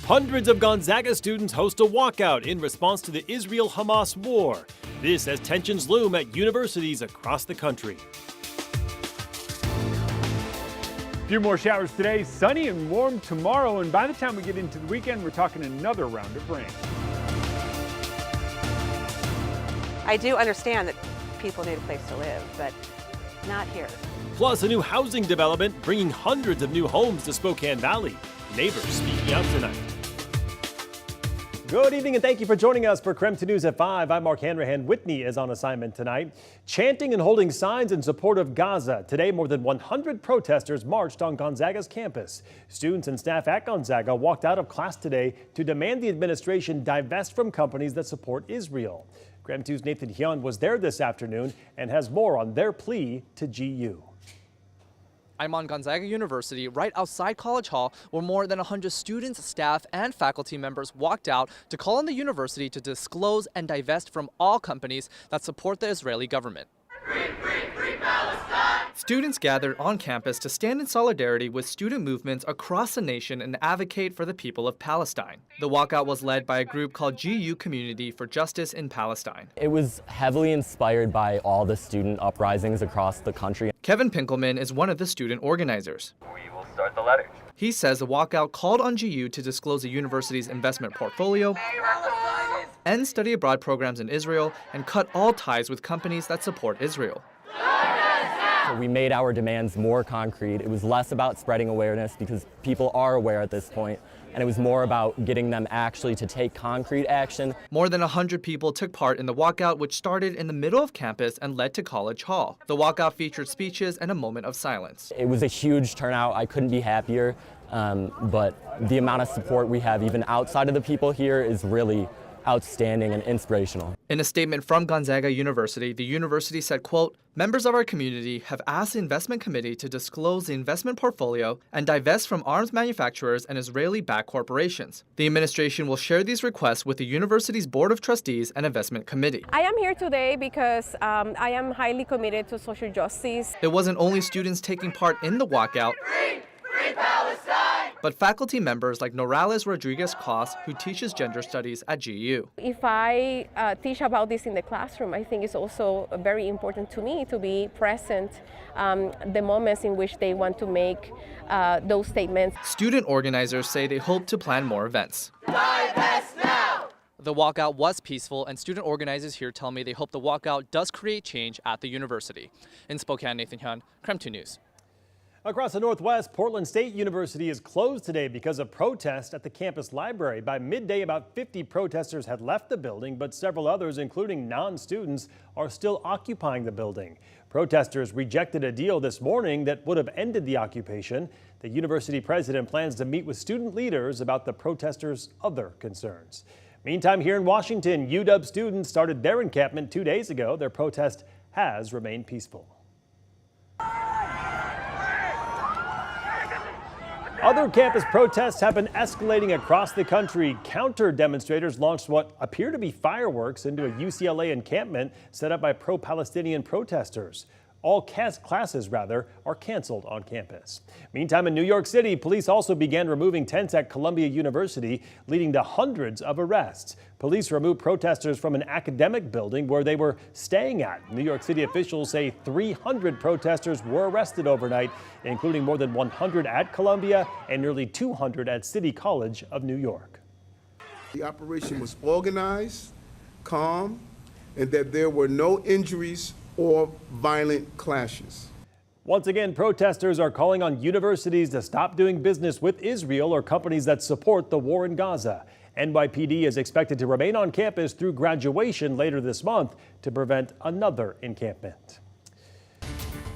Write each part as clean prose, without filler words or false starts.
Hundreds of Gonzaga students host a walkout in response to the Israel-Hamas War. This as tensions loom at universities across the country. A few more showers today, sunny and warm tomorrow, and by the time we get into the weekend, we're talking another round of rain. I do understand that people need a place to live, but not here. Plus, a new housing development bringing hundreds of new homes to Spokane Valley. Neighbors speaking out tonight. Good evening and thank you for joining us for KREM 2 News at 5. I'm Mark Hanrahan. Whitney is on assignment tonight. Chanting and holding signs in support of Gaza. Today, more than 100 protesters marched on Gonzaga's campus. Students and staff at Gonzaga walked out of class today to demand the administration divest from companies that support Israel. KREM 2's Nathan Hyun was there this afternoon and has more on their plea to GU. I'm on Gonzaga University, right outside College Hall, where more than 100 students, staff, and faculty members walked out to call on the university to disclose and divest from all companies that support the Israeli government. Free, free, free Palestine! Students gathered on campus to stand in solidarity with student movements across the nation and advocate for the people of Palestine. The walkout was led by a group called GU Community for Justice in Palestine. It was heavily inspired by all the student uprisings across the country. Kevin Pinkelman is one of the student organizers. We will start the letter. He says the walkout called on GU to disclose the university's investment portfolio, end study abroad programs in Israel, and cut all ties with companies that support Israel. We made our demands more concrete. It was less about spreading awareness because people are aware at this point, and it was more about getting them actually to take concrete action. More than 100 people took part in the walkout, which started in the middle of campus and led to College Hall. The walkout featured speeches and a moment of silence. It was a huge turnout. I couldn't be happier, but the amount of support we have even outside of the people here is really outstanding and inspirational. In a statement from Gonzaga University, the university said, quote, "Members of our community have asked the investment committee to disclose the investment portfolio and divest from arms manufacturers and Israeli-backed corporations. The administration will share these requests with the university's board of trustees and investment committee." I am here today because I am highly committed to social justice. It wasn't only students taking part in the walkout. Free Palestine! But faculty members like Norales Rodriguez-Cos, who teaches gender studies at GU. If I teach about this in the classroom, I think it's also very important to me to be present the moments in which they want to make those statements. Student organizers say they hope to plan more events. Divest now! The walkout was peaceful, and student organizers here tell me they hope the walkout does create change at the university. In Spokane, Nathan Hyun, KREM 2 News. Across the Northwest, Portland State University is closed today because of protest at the campus library. By midday, about 50 protesters had left the building, but several others, including non-students, are still occupying the building. Protesters rejected a deal this morning that would have ended the occupation. The university president plans to meet with student leaders about the protesters' other concerns. Meantime, here in Washington, UW students started their encampment 2 days ago. Their protest has remained peaceful. Other campus protests have been escalating across the country. Counter-demonstrators launched what appear to be fireworks into a UCLA encampment set up by pro-Palestinian protesters. All classes, are canceled on campus. Meantime, in New York City, police also began removing tents at Columbia University, leading to hundreds of arrests. Police removed protesters from an academic building where they were staying at. New York City officials say 300 protesters were arrested overnight, including more than 100 at Columbia and nearly 200 at City College of New York. The operation was organized, calm, and that there were no injuries or violent clashes. Once again, protesters are calling on universities to stop doing business with Israel or companies that support the war in Gaza. NYPD is expected to remain on campus through graduation later this month to prevent another encampment.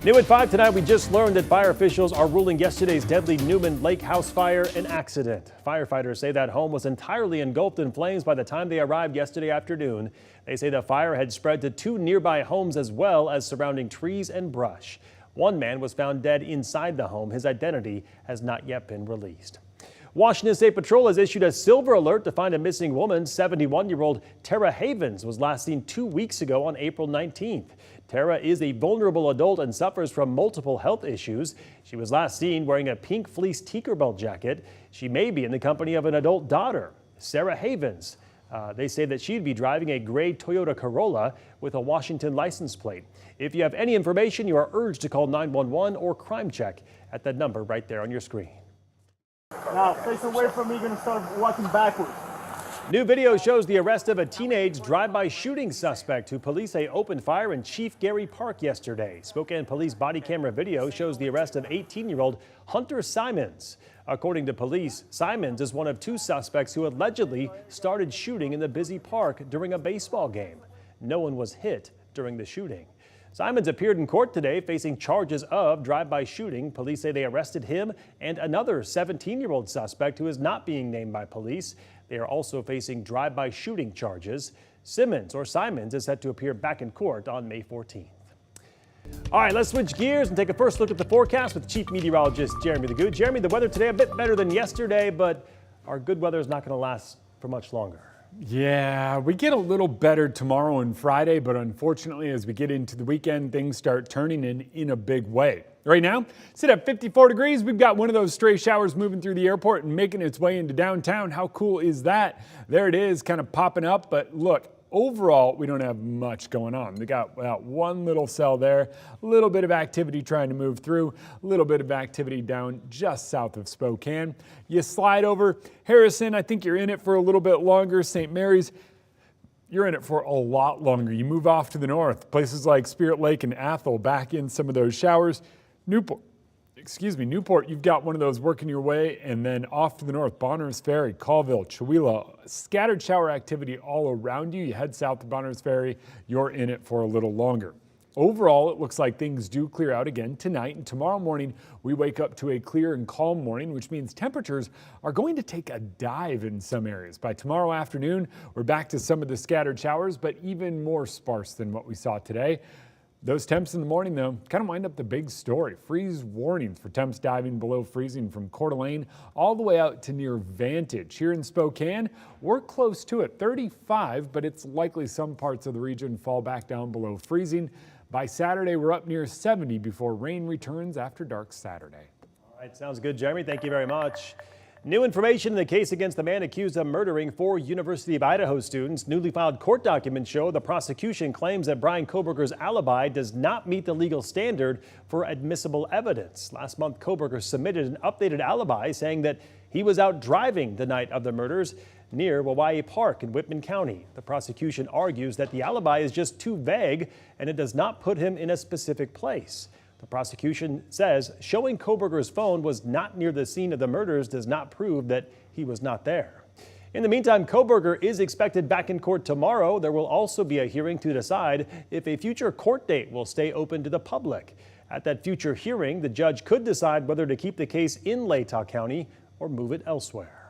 New at 5 tonight, we just learned that fire officials are ruling yesterday's deadly Newman Lake house fire an accident. Firefighters say that home was entirely engulfed in flames by the time they arrived yesterday afternoon. They say the fire had spread to 2 nearby homes as well as surrounding trees and brush. One man was found dead inside the home. His identity has not yet been released. Washington State Patrol has issued a silver alert to find a missing woman. 71-year-old Tara Havens was last seen 2 weeks ago on April 19th. Tara is a vulnerable adult and suffers from multiple health issues. She was last seen wearing a pink fleece Tinkerbell jacket. She may be in the company of an adult daughter, Sarah Havens. They say that she'd be driving a gray Toyota Corolla with a Washington license plate. If you have any information, you are urged to call 911 or Crime Check at that number right there on your screen. Now, face away from me, you're going to start walking backwards. New video shows the arrest of a teenage drive-by shooting suspect who police say opened fire in Chief Gary Park yesterday. Spokane police body camera video shows the arrest of 18-year-old Hunter Simons. According to police, Simons is one of 2 suspects who allegedly started shooting in the busy park during a baseball game. No one was hit during the shooting. Simons appeared in court today facing charges of drive-by shooting. Police say they arrested him and another 17-year-old suspect who is not being named by police. They are also facing drive-by shooting charges. Simons is set to appear back in court on May 14th. All right, let's switch gears and take a first look at the forecast with Chief Meteorologist Jeremy the Good. Jeremy, the weather today a bit better than yesterday, but our good weather is not going to last for much longer. Yeah, we get a little better tomorrow and Friday, but unfortunately, as we get into the weekend, things start turning in a big way. Right now, sit at 54 degrees. We've got one of those stray showers moving through the airport and making its way into downtown. How cool is that? There it is, kind of popping up, but look, overall, we don't have much going on. We got one little cell there, a little bit of activity trying to move through, a little bit of activity down just south of Spokane. You slide over Harrison, I think you're in it for a little bit longer. St. Mary's, you're in it for a lot longer. You move off to the north, places like Spirit Lake and Athol back in some of those showers. Newport, you've got one of those working your way, and then off to the north, Bonners Ferry, Colville, Chewelah, scattered shower activity all around you. You head south to Bonners Ferry, you're in it for a little longer. Overall, it looks like things do clear out again tonight, and tomorrow morning we wake up to a clear and calm morning, which means temperatures are going to take a dive in some areas. By tomorrow afternoon, we're back to some of the scattered showers, but even more sparse than what we saw today. Those temps in the morning, though, kind of wind up the big story. Freeze warnings for temps diving below freezing from Coeur d'Alene all the way out to near Vantage. Here in Spokane, we're close to it, 35, but it's likely some parts of the region fall back down below freezing. By Saturday, we're up near 70 before rain returns after dark Saturday. All right, sounds good, Jeremy. Thank you very much. New information in the case against the man accused of murdering 4 University of Idaho students. Newly filed court documents show the prosecution claims that Brian Koberger's alibi does not meet the legal standard for admissible evidence. Last month, Koberger submitted an updated alibi saying that he was out driving the night of the murders near Wawaii Park in Whitman County. The prosecution argues that the alibi is just too vague and it does not put him in a specific place. The prosecution says showing Koberger's phone was not near the scene of the murders does not prove that he was not there. In the meantime, Koberger is expected back in court tomorrow. There will also be a hearing to decide if a future court date will stay open to the public. At that future hearing, the judge could decide whether to keep the case in Latah County or move it elsewhere.